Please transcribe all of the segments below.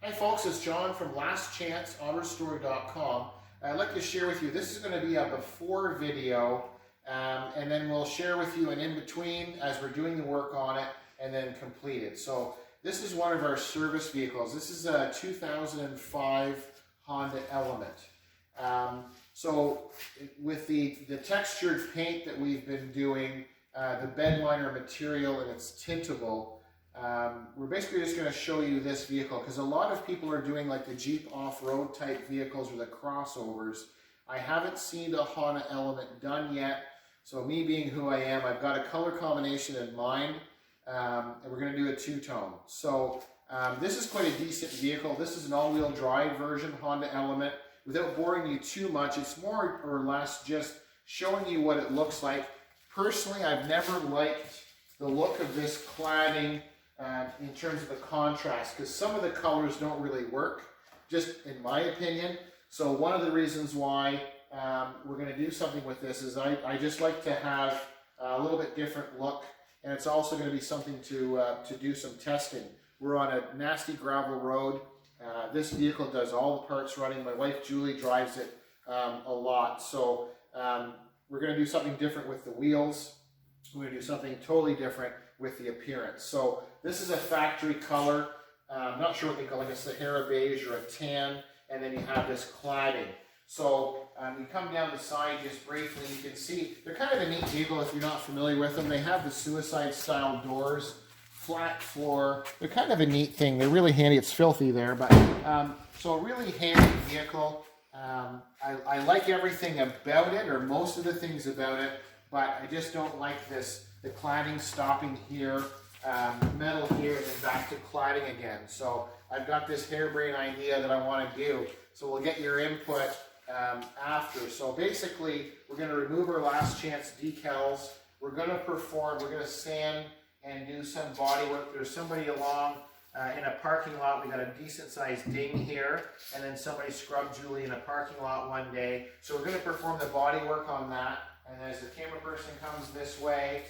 Hi folks, it's John from lastcha.com. I'd like to share with you, this is going to be a before video, and then we'll share with you an in-between as we're doing the work on it and then complete it. So this is one of our service vehicles. This is a 2005 Honda Element. So with the textured paint that we've been doing, the Bedliner material, and it's tintable, we're basically just going to show you this vehicle because a lot of people are doing like the Jeep off-road type vehicles or the crossovers. I haven't seen the Honda Element done yet, so me being who I am, I've got a color combination in mind, and we're going to do a two-tone. So this is quite a decent vehicle. This is an all-wheel drive version Honda Element. Without boring you too much, it's more or less just showing you what it looks like. Personally, I've never liked the look of this cladding in terms of the contrast, because some of the colors don't really work, just in my opinion. So one of the reasons why we're going to do something with this is I just like to have a little bit different look, and it's also going to be something to do some testing. We're on a nasty gravel road. This vehicle does all the parts running. My wife Julie drives it a lot, so we're going to do something different with the wheels. We're going to do something totally different with the appearance. So this is a factory color. I'm not sure what they call it, like a Sahara beige or a tan, and then you have this cladding. So you come down the side just briefly, you can see they're kind of a neat vehicle if you're not familiar with them. They have the suicide style doors, flat floor. They're kind of a neat thing. They're really handy. It's filthy there, but so a really handy vehicle. I like everything about it, or most of the things about it, but I just don't like this, the cladding stopping here, metal here, and then back to cladding again. So I've got this harebrained idea that I want to do. So we'll get your input after. So basically, we're going to remove our last chance decals. We're going to perform, we're going to sand and do some body work. There's somebody along in a parking lot. We got a decent sized ding here, and then somebody scrubbed Julie in a parking lot one day. So we're going to perform the body work on that. And as the camera person comes this way,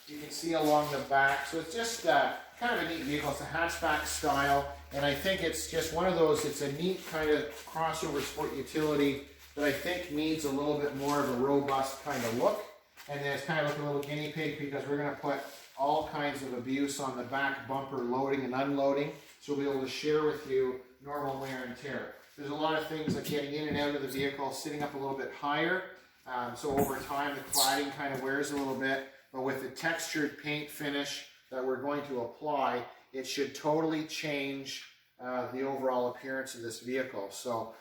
you can see along the back. So it's just kind of a neat vehicle. It's a hatchback style, and I think it's just one of those, it's a neat kind of crossover sport utility that I think needs a little bit more of a robust kind of look. And then it's kind of like a little guinea pig because we're going to put all kinds of abuse on the back bumper, loading and unloading. So we'll be able to share with you normal wear and tear. There's a lot of things like getting in and out of the vehicle, sitting up a little bit higher. So over time the cladding kind of wears a little bit, but with the textured paint finish that we're going to apply, it should totally change the overall appearance of this vehicle. So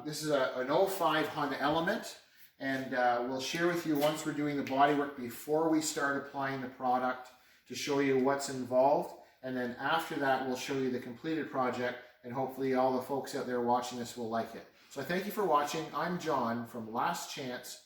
this is an 05 Honda Element, and we'll share with you once we're doing the body work before we start applying the product to show you what's involved, and then after that we'll show you the completed project, and hopefully all the folks out there watching this will like it. So I thank you for watching. I'm John from lastcha.com.